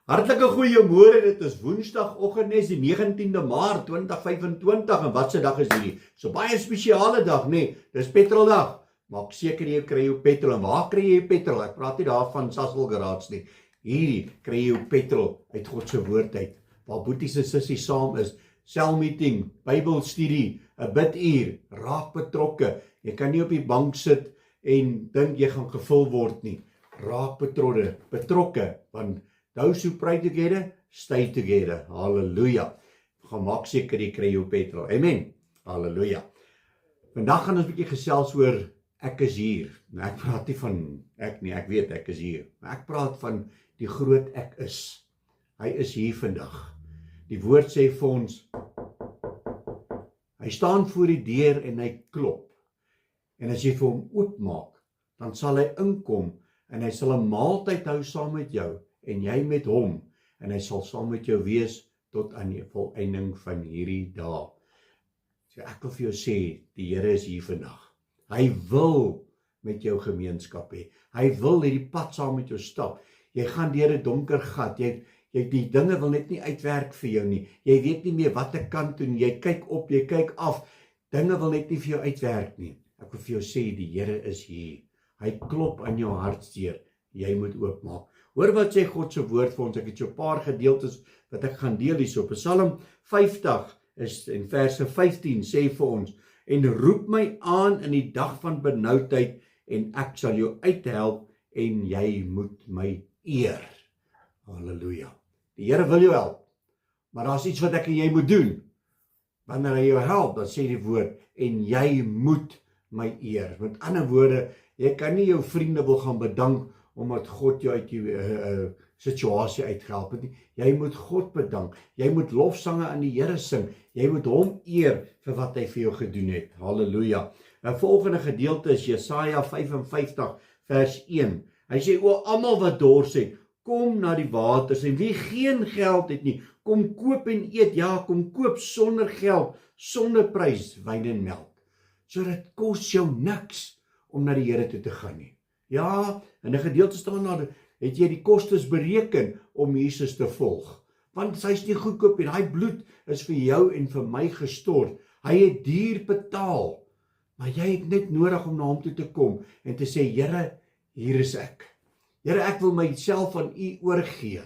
Hartlike goeiemôre, dit is Woensdagoggend, dis die 19de Maart 2025 en wat se dag is hierdie? So baie spesiale dag, nee, dis petroldag. Maak seker jy kry jou petrol. En waar kry jy petrol? Ek praat nie daarvan Sasol Garage nie. Hierdie kry jy jou petrol uit God se woord uit. Waar boeties en sissies saam is, selmeeting, Bybelstudie, 'n biduur, raak betrokke. Jy kan nie op die bank sit en dink jy gaan gevul word nie. Raak betrokke, want those who pray together, stay together. Halleluja. Gaan maak seker jy kry jou petrol. Amen. Halleluja. Vandag gaan ons 'n bietjie gesels oor ek is hier. Nou, ek praat nie van ek nie, ek weet ek is hier. Maar ek praat van die groot ek is. Hy is hier vandag. Die woord sê vir ons, hy staan voor die deur en hy klop. En as jy vir hom oopmaak, dan sal hy inkom en hy sal 'n maaltyd hou saam met jou en jy met hom, en hy sal saam met jou wees tot aan die volëinding van hierdie dag. So ek wil vir jou sê, die Here is hier vandag. Hy wil met jou gemeenskap hê. Hy wil hierdie pad saam met jou stap. Jy gaan deur 'n donker gat. Jy die dinge wil net nie uitwerk vir jou nie. Jy weet nie meer watter kant toe nie. Jy kyk op, jy kyk af. Dinge wil net nie vir jou uitwerk nie. Ek wil vir jou sê, die Here is hier. Hy klop aan jou hartseer. Jy moet oopmaak. Hoor wat sê God se woord vir ons. Ek het so 'n paar gedeeltes wat ek gaan deel hierso. Psalm 50 is in verse 15 sê vir ons: en roep my aan in die dag van benoudheid en ek sal jou uithelp en jy moet my eer. Halleluja. Die Here wil jou help. Maar daar's iets wat ek en jy moet doen. Wanneer hy jou help, dan sê die woord en jy moet my eer. Met ander woorde, jy kan nie jou vriende wil gaan bedank omdat God jou uit die situasie uitgehelp het nie. Jy moet God bedank. Jy moet lofsange aan die Here sing. Jy moet hom eer vir wat hy vir jou gedoen het. Halleluja. 'n volgende gedeelte is Jesaja 55 vers 1. Hy sê, o almal wat dors het, kom na die waters, en wie geen geld het nie, kom koop en eet. Ja, kom koop sonder geld, sonder prys, wyn en melk. So dit kos jou niks om na die Here toe te gaan nie. Ja, in 'n gedeelte staan daar, het jy die kostes bereken om Jesus te volg. Want hy's nie goedkoop en hy bloed is vir jou en vir my gestort. Hy het duur betaal. Maar jy het net nodig om na hom toe te kom en te sê, Here, hier is ek. Here, ek wil myself aan u oorgee.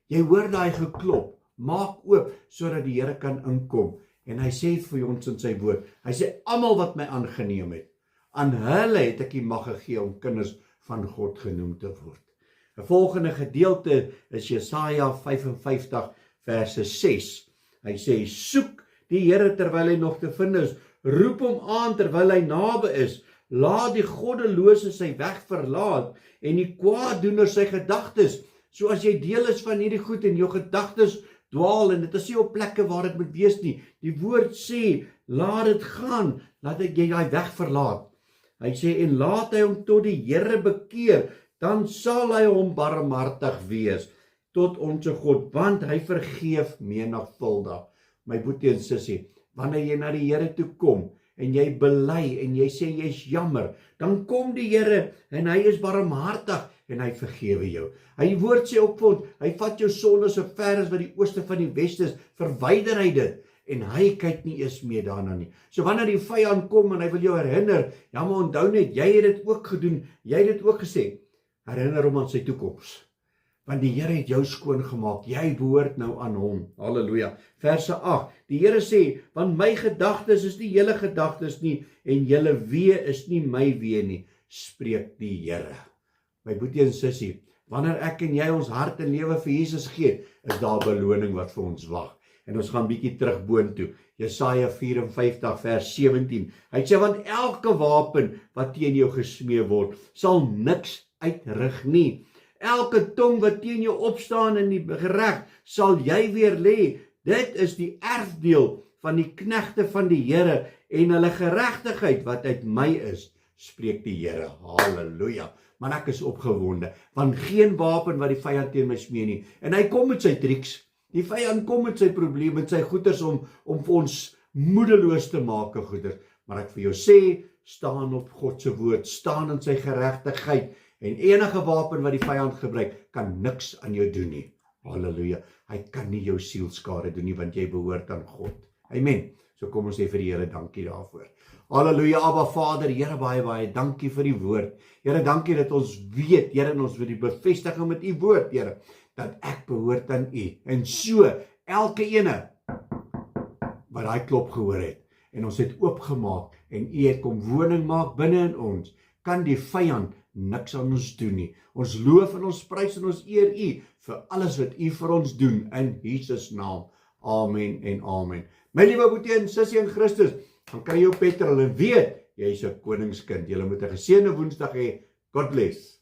Jy hoor daai geklop, maak oop sodat die Here kan inkom. En hy sê vir ons in sy woord, hy sê, almal wat my aangeneem het, aan hulle het ek die mag gegee om kinders van God genoem te word. 'n volgende gedeelte is Jesaja 55 verse 6. Hy sê, soek die Here terwyl hy nog te vind is, roep hom aan terwyl hy naby is, laat die goddelose sy weg verlaat en die kwaaddoener sy gedagtes. So as jy deel is van hierdie goed en jou gedagtes dwaal en dit is nie op plekke waar dit moet wees nie. Die woord sê, laat dit gaan, laat jy daai weg verlaat. Hy sê, en laat hy hom tot die Here bekeer, dan sal hy hom barmhartig wees tot ons God, want hy vergeef menigvuldig. My boetie en sussie, wanneer jy na die Here toe kom en jy bely en jy sê jy's jammer, dan kom die Here en hy is barmhartig en hy vergewe jou. Hy woord sê op vir ons, hy vat jou sonde so ver as wat die ooste van die weste is, verwyder hy dit. En hy kyk nie eens meer daarna nie. So wanneer die vyand kom en hy wil jou herinner, ja maar onthou net, jy het dit ook gedoen, jy het dit ook gesê, herinner hom aan sy toekoms. Want die Here het jou skoon gemaak, jy behoort nou aan hom. Halleluja. Verse 8, die Here sê, want my gedagtes is nie julle gedagtes nie, en julle wee is nie my wee nie, spreek die Here. My boetie en sussie, wanneer ek en jy ons hart en lewe vir Jesus gee, is daar beloning wat vir ons wag. En ons gaan bietjie terug boontoe. Jesaja 54 vers 17. Hy sê, want elke wapen wat teen jou gesmee word, sal niks uitrig nie. Elke tong wat teen jou opstaan in die gereg, sal jy weer lê. Dit is die erfdeel van die knegte van die Here en hulle geregtigheid wat uit my is, spreek die Here. Halleluja. Man, ek is opgewonde, want geen wapen wat die vyand teen my smee nie. En hy kom met sy triks. Die vyand kom met sy probleem, met sy goeders om vir ons moedeloos te maak, goeders. Maar ek vir jou sê, staan op God se woord, staan in sy geregtigheid, en enige wapen wat die vyand gebruik, kan niks aan jou doen nie. Halleluja. Hy kan nie jou siel skade doen nie, want jy behoort aan God. Amen. So kom ons sê vir die Here dankie daarvoor. Halleluja, Abba Vader, Here baie dankie vir die woord. Here, dankie dat ons weet, Here, en ons wil die bevestiging met u woord, Here, dat ek behoort aan u. En so, elke ene wat daai klop gehoor het, en ons het oopgemaak, en u het kom woning maak binne in ons, kan die vyand niks aan ons doen nie. Ons loof en ons prys en ons eer u, vir alles wat u vir ons doen, in Jesus naam. Amen en amen. My liewe boetie en sussie in Christus, dan kry jou petrol en weet, jy is 'n koningskind. Julle moet 'n geseënde Woensdag hê. God bless.